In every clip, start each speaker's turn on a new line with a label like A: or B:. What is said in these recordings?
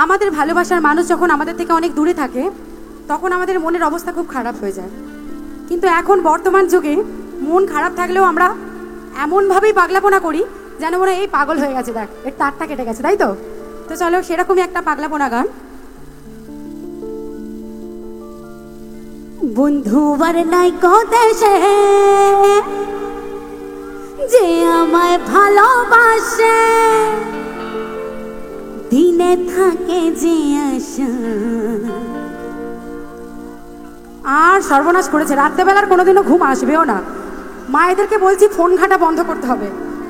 A: আমাদের ভালোবাসার মানুষ যখন আমাদের থেকে অনেক দূরে থাকে তখন আমাদের মনের অবস্থা খুব খারাপ হয়ে যায়। কিন্তু এখন বর্তমান যুগে মন খারাপ থাকলেও আমরা এমনভাবেই পাগলাপোনা করি যেন মনে হয় এই পাগল হয়ে গেছে, দেখ এর তারটা কেটে গেছে, তাই তো? তো চলো সেরকমই একটা পাগলাপোনা গান। বন্ধু আর নাই কো দেশে যে আমায় ভালোবাসে, দিনে থাকে যে আশা। আর সর্বনাশ করেছে, রাত্রেবেলার কোনোদিনও ঘুম আসবেও না। মায়েদেরকে বলছি ফোন ঘাটা বন্ধ করতে হবে,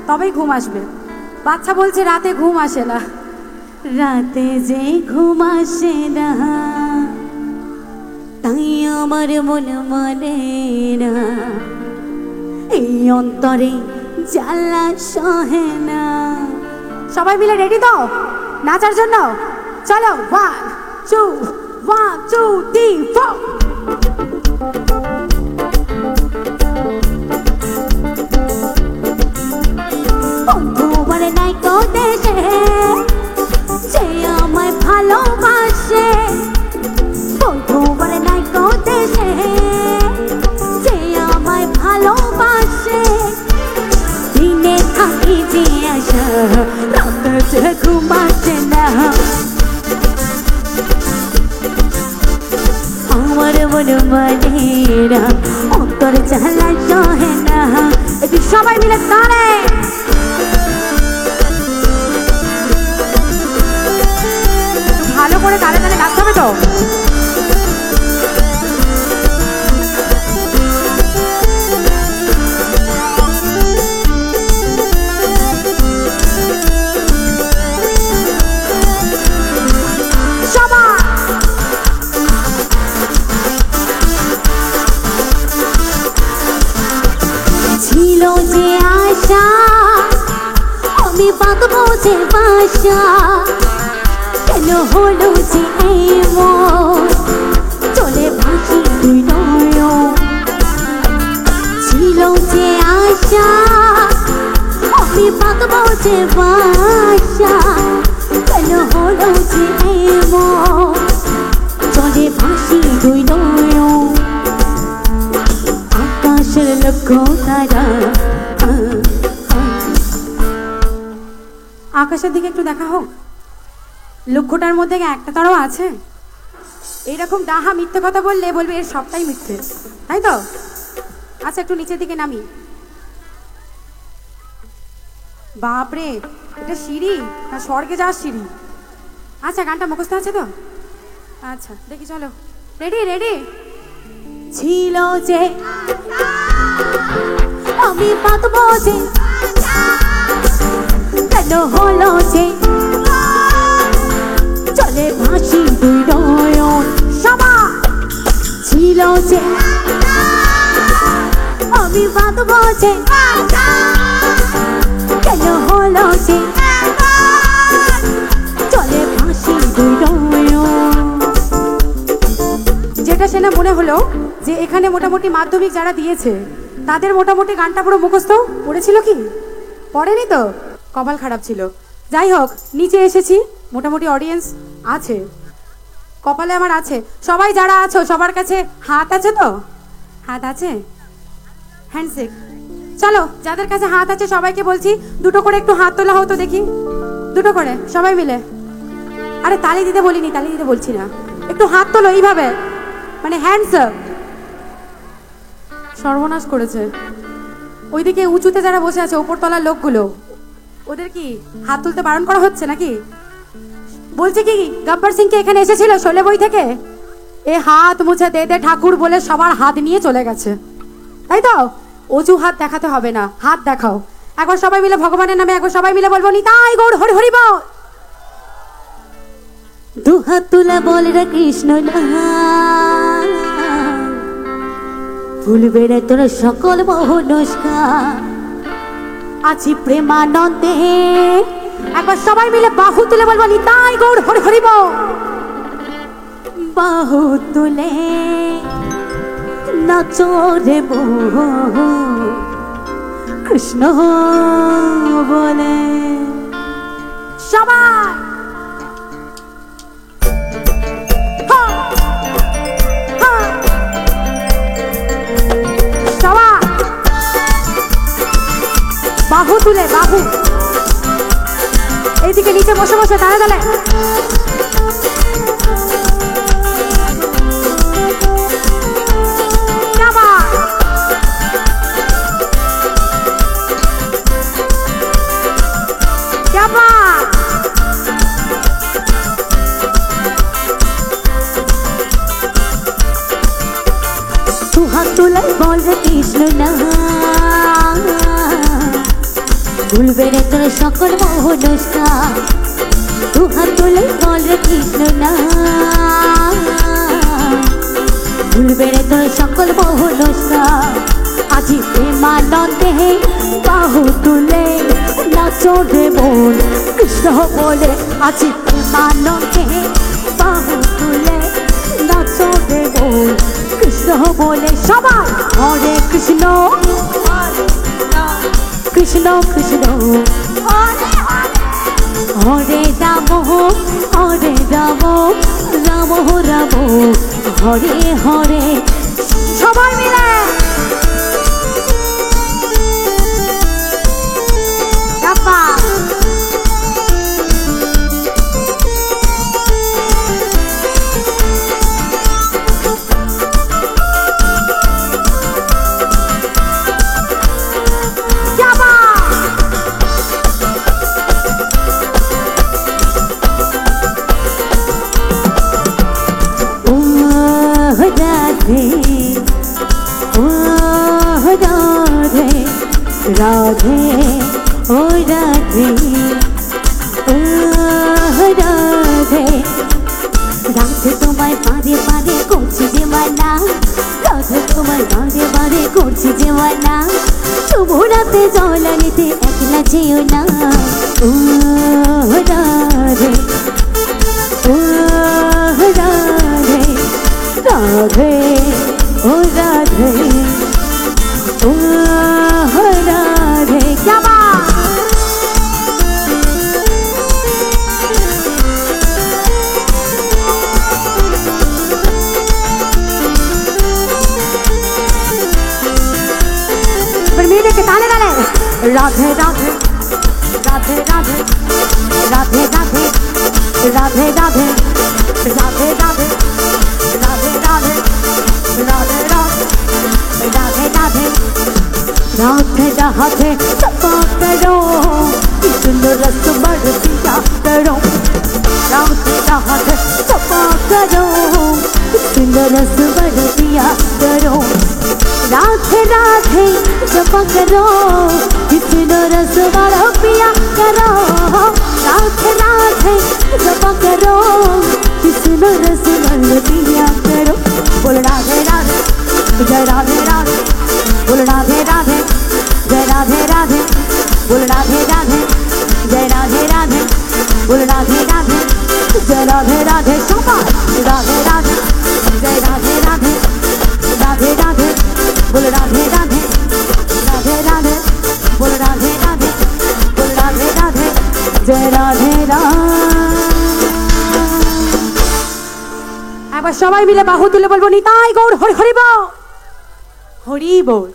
A: তবেই ঘুম আসবে। বাচ্চা বলছে রাতে ঘুম আসে না, রাতে যে ঘুম আসে না, তাই আমার মন মানে না, এই অন্তরে জ্বালা সহে না। সবাই মিলে রেডি তো নাচার জন্য? চলো 1 2 3 4। বন্ধু বলে নাই কো দেশে যে আমায় ভালোবাসে, বন্ধু বলে নাই কো দেশে যে আমায় ভালোবাসে, দিনে থাকি যে আশা, রাতে যে ঘুম আসে না, আমার মন মানে না, অন্তর জ্বালা সহে না। একটু সবাই মিলে গানে ভালো করে গানে গানে নাচতে হবে তো। ছিল যে আশা আমি বাঁধবো যে বাসা, কেন হলো যে এমন চলে ভাসি তুই নয়ন। ছিল যে আশা আমি বাঁধবো যে বাসা, কেন হলো যে এমন চলে ভাসি তুই নয়ন। আকাশের লক্ষ্য তারা, আকাশের দিকে একটু দেখা হোক। লক্ষ্যটার মধ্যে একটা তারাও আছে? এইরকম ডাহা মিথ্যে কথা বললে বলবে এর সবটাই মিথ্যে, তাই তো? আচ্ছা একটু নিচের দিকে নামি। বাপরে, এটা সিঁড়ি না স্বর্গে যাওয়ার সিঁড়ি? আচ্ছা গানটা মুখস্থ আছে তো? আচ্ছা দেখি, চলো রেডি রেডি। ছিল যে আমি বাঁধবো যে, কেন হলো যে চলে ভাসি দুই নয়ন। সবাই ছিল যে আমি বাঁধবো যে, কেন হলো যে চলে ভাসি দুই নয়ন। যেটা সেটা মনে হলো যে এখানে মোটামুটি মাধ্যমিক যারা দিয়েছে তাদের মোটামুটি গানটা পুরো মুখস্থ পড়েছিল কি? পড়েনি তো? কপাল খারাপ ছিল। যাই হোক, নিচে এসেছি, মোটামুটি অডিয়েন্স আছে, কপালে আমার আছে। সবাই যারা আছো সবার কাছে হাত আছে তো? হাত আছে? হ্যান্ডশেক। চলো যাদের কাছে হাত আছে সবাইকে বলছি দুটো করে একটু হাত তোলা হতো দেখি, দুটো করে সবাই মিলে। আরে তালি দিতে বলিনি, তালি দিতে বলছি না, একটু হাত তোলো এইভাবে, মানে হ্যান্ডস। সর্বনাশ করেছে। ওইদিকে উঁচুতে যারা বসে আছে উপরতলার লোকগুলো, ওদের কি হাত তুলতে বারণ করা হচ্ছে নাকি? বলছে কি গব্বর সিং কে এখানে এসেছিল শোলে বই থেকে, এ হাত মুছে দে দে ঠাকুর বলে সবার হাত নিয়ে চলে গেছে, তাই তো? অজু হাত দেখাতে হবে না, হাত দেখাও। একবার সবাই মিলে ভগবানের নামে একবার সবাই মিলে বলবো নিতাই গৌর হরি হরি বল। দু হাত তুলে বল রে কৃষ্ণ ভুলবে রে তোর সকল মোহনস্কার, আছি প্রেমানন্দে। একবার সবাই মিলে বাহু তুলে বলবো নিতাই গৌর হরি হরি বল। বাহু তুলে নাচো রে কৃষ্ণ বলে। সবাই তুলে বাহু এইদিকে নিচে বসে বসে দাঁড়ে দাঁড়ে
B: হাত তোলাই বল রে কৃষ্ণ না ভুলবে রে তোর সকল মোহনস্কা তু হাত তোলাই বল রে কৃষ্ণ না ভুলবে রে তোর সকল মোহনস্কা আজি প্রেমানন্দে বাহু তুলে নাচো রে মন কৃষ্ণ বলে আজি প্রেমানন্দে বাহু তুলে নাচো রে মন কৃষ্ণ বলে সবাই হরে কৃষ্ণ কৃষ্ণ কৃষ্ণ হরে রাম হরে রাম রাম রাম হরে হরে
A: সবাই মিলে
B: राधे ओ राधे ओ राधे राधे तुम्हारे बारे बारे করছি যে মানা রাধে তোমার বারে বারে করছি যে মানা শুভ রাতে জলানিতে একলা যেও না ও রাধে ও রাধে রাধে ও রাধে ও राधे क्या बात
A: फिर मीठे के ताने डाले राधे राधे राधे राधे राधे राधे राधे राधे राधे राधे राधे राधे राधे राधे राधे राधे राधे सपा करो सुनो रस बढ़ दिया करो राधे राधे सपा करो सुनो रस बढ़ दिया करो राधे राधे सपा करो सुनो रस बढ़ पिया करो राधे राधे सपा करो सुनो रस बढ़ दिया करो बोल राधे राधे जय राधे राधे बोल राधे राधे जय राधे राधे बोल राधे राधे जय राधे राधे बोल राधे राधे जय राधे राधे शोभा राधे राधे जय राधे राधे राधे राधे बोल राधे राधे राधे राधे बोल राधे राधे बोल राधे राधे जय राधे राधे এবার সবাই মিলে বাহু তুলে বলবো নিতাই গৌর হরি হরি বল হরি বল।